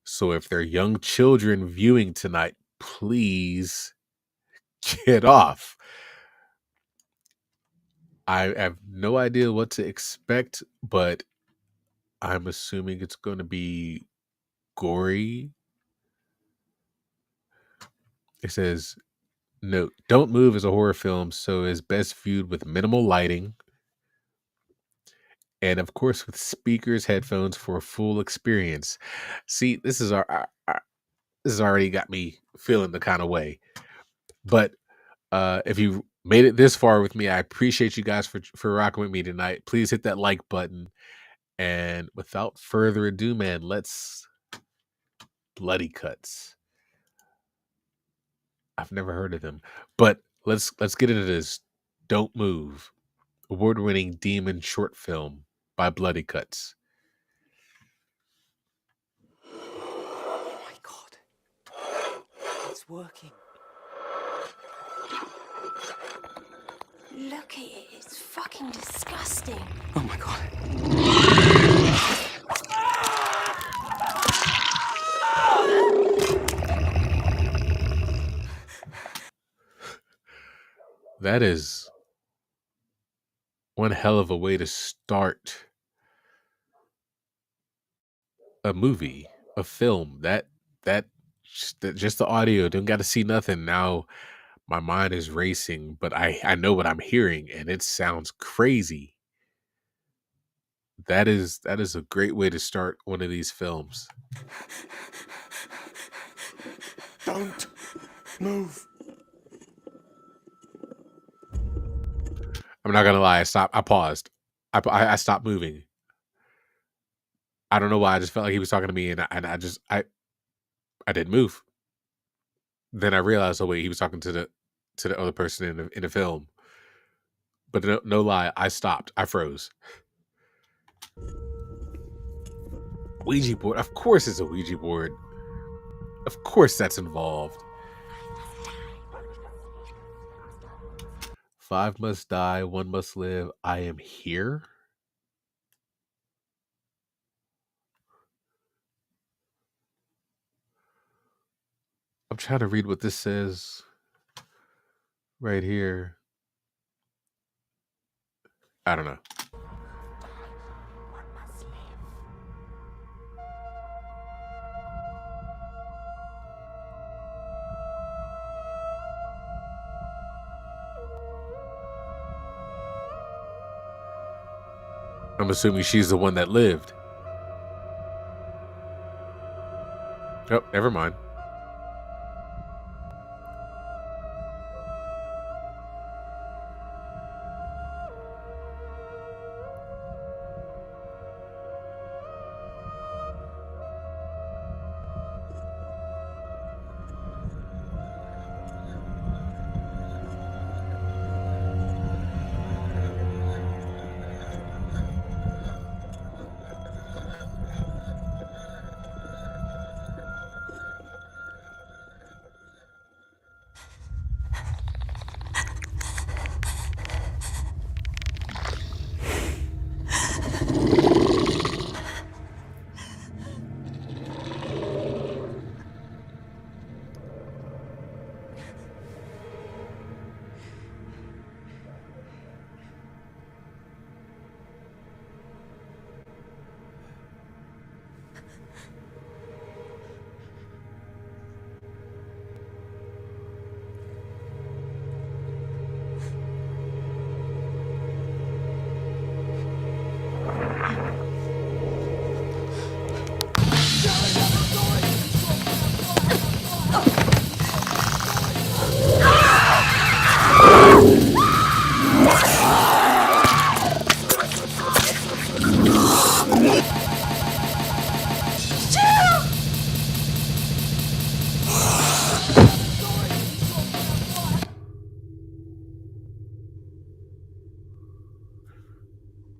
So if there are young children viewing tonight, please get off. I have no idea what to expect, but I'm assuming it's going to be gory. It says, note, Don't Move is a horror film, so is best viewed with minimal lighting. And of course, with speakers, headphones for a full experience. See, this is this has already got me feeling the kind of way. But if you made it this far with me, I appreciate you guys for rocking with me tonight. Please hit that like button. And without further ado, man, let's Bloody Cuts. I've never heard of them, but let's get into this. Don't Move, award-winning demon short film by Bloody Cuts. Oh my god. It's working. Look at it, it's fucking disgusting. Oh my god. That is one hell of a way to start a movie, a film. That just the audio, don't got to see nothing. Now my mind is racing, but I know what I'm hearing and it sounds crazy. That is a great way to start one of these films. Don't move. I'm not gonna lie. I paused. I stopped moving. I don't know why. I just felt like he was talking to me, and I didn't move. Then I realized, oh wait, he was talking to the other person in the film. But no lie, I stopped. I froze. Ouija board. Of course, it's a Ouija board. Of course, that's involved. 5 must die, 1 must live. I am here. I'm trying to read what this says right here. I don't know. I'm assuming she's the one that lived. Oh, never mind.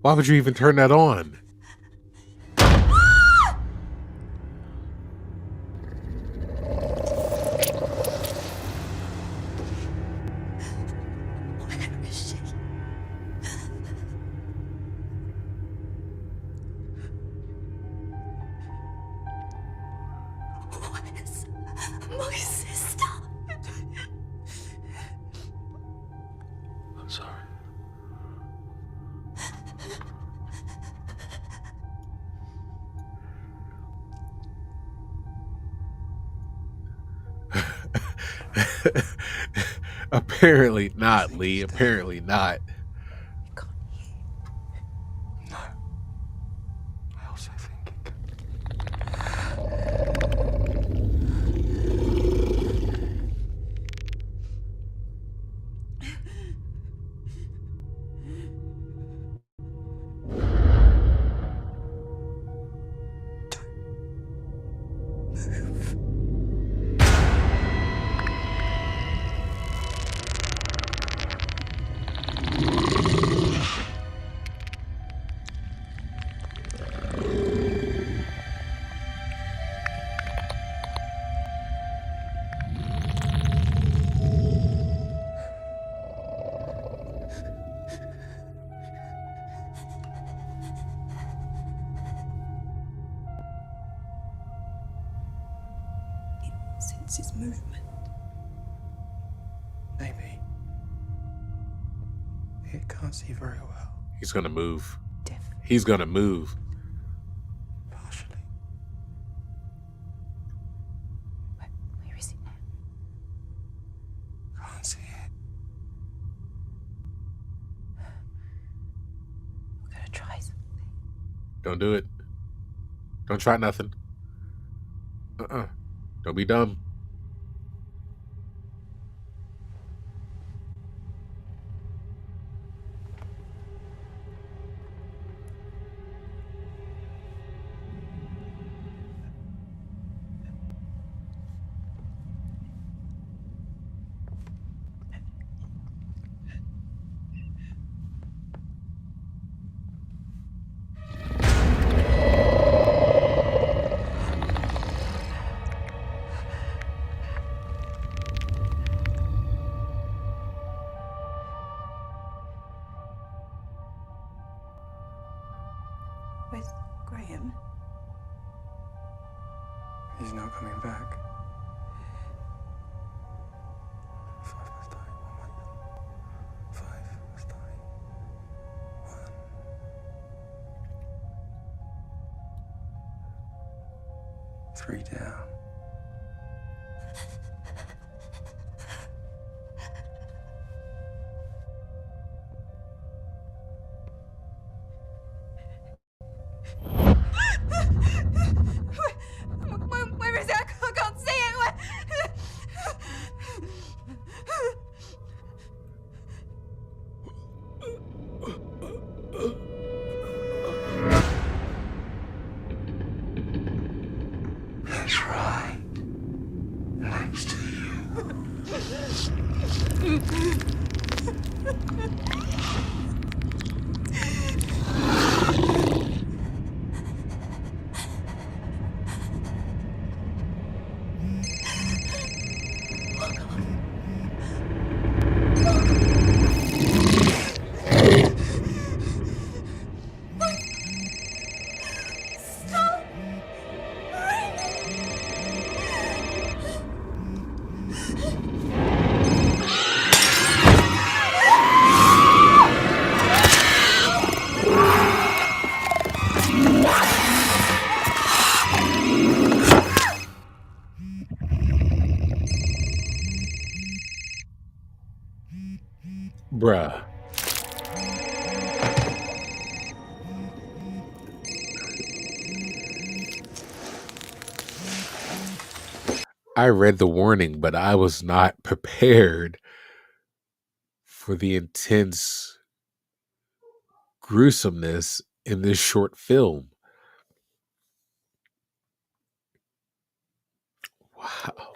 Why would you even turn that on? My sister. I'm sorry. Apparently not, Lee. Apparently not. No. I also think it senses movement. Maybe. It can't see very well. He's gonna move. He's gonna move. Partially. Where is it now? Can't see it. We're gonna try something. Don't do it. Don't try nothing. Don't be dumb. Where's Graham? He's not coming back. 5 was dying. 1 5 was dying. 1. 3 down. That's right. Next to Bruh. I read the warning, but I was not prepared for the intense gruesomeness in this short film. Wow.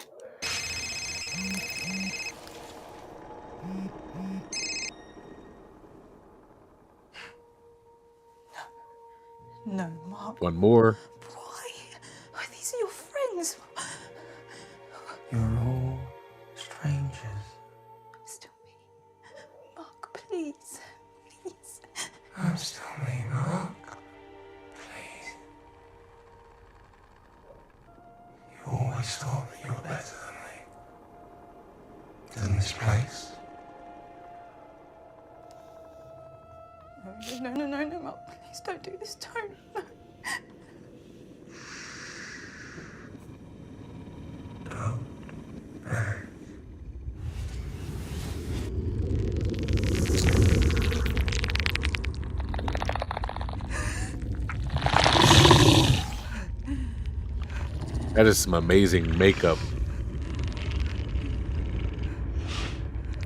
No, Mark. One more. Why? Why, these are your friends. you're all strangers. Still me. Mark, please. Please. I'm still me, Mark. Please. You always thought that you were better than me. Than this place. No, Mark. Please don't do this. Don't. No. That is some amazing makeup.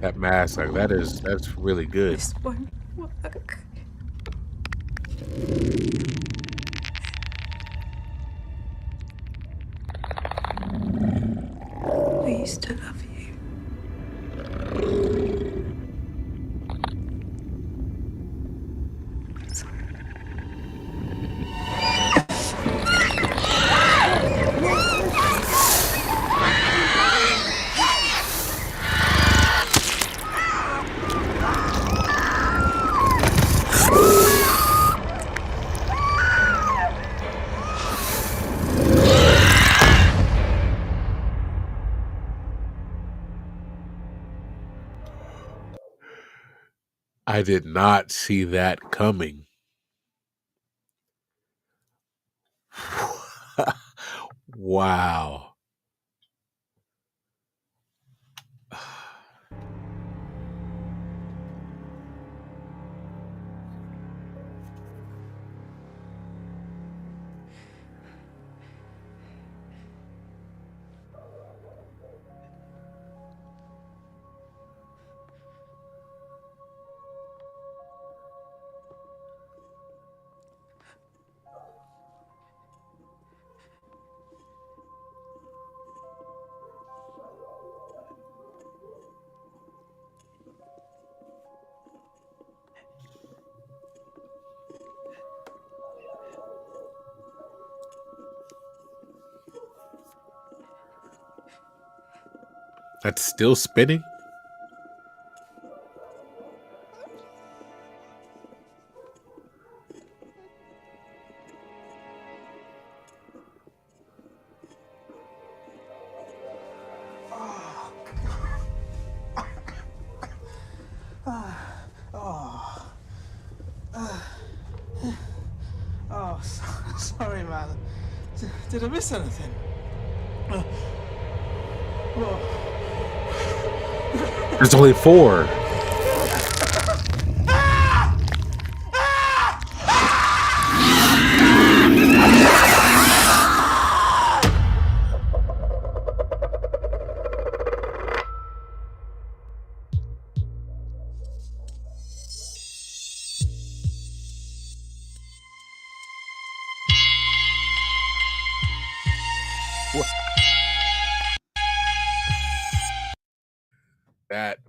That mask, like that's really good. This won't work. I used to love you. Sorry. I did not see that coming. Wow. That's still spinning? Sorry, man. Did I miss anything? There's only 4. That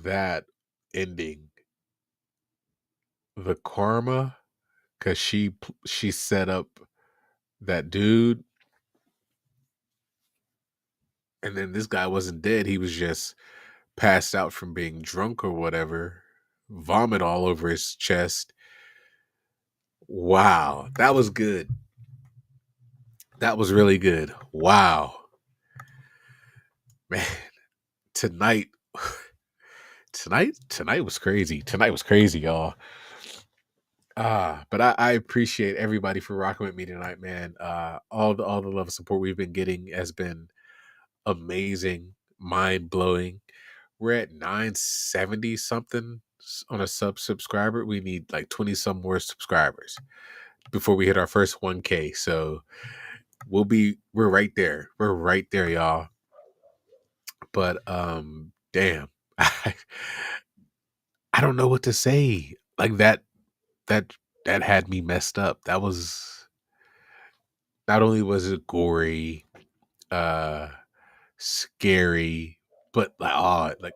that ending, the karma, because she set up that dude, and then this guy wasn't dead. He was just passed out from being drunk or whatever, vomit all over his chest. Wow, that was good. That was really good. Wow, man. Tonight, tonight was crazy. Tonight was crazy, y'all. But I appreciate everybody for rocking with me tonight, man. All the love and support we've been getting has been amazing, mind blowing. We're at 970 something on a subscriber. We need like 20 some more subscribers before we hit our first 1K. So we're right there. We're right there, y'all. But damn. I don't know what to say. Like that that had me messed up. That was, not only was it gory, uh scary, but like, oh, like,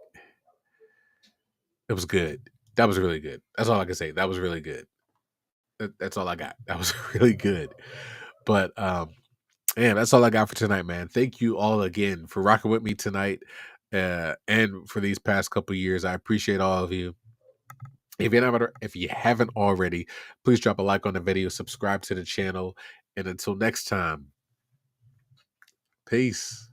it was good. That was really good. That's all I can say. That was really good. That's all I got. That was really good. But man, that's all I got for tonight, man. Thank you all again for rocking with me tonight, and for these past couple years. I appreciate all of you. If you haven't already, please drop a like on the video, subscribe to the channel, and until next time, peace.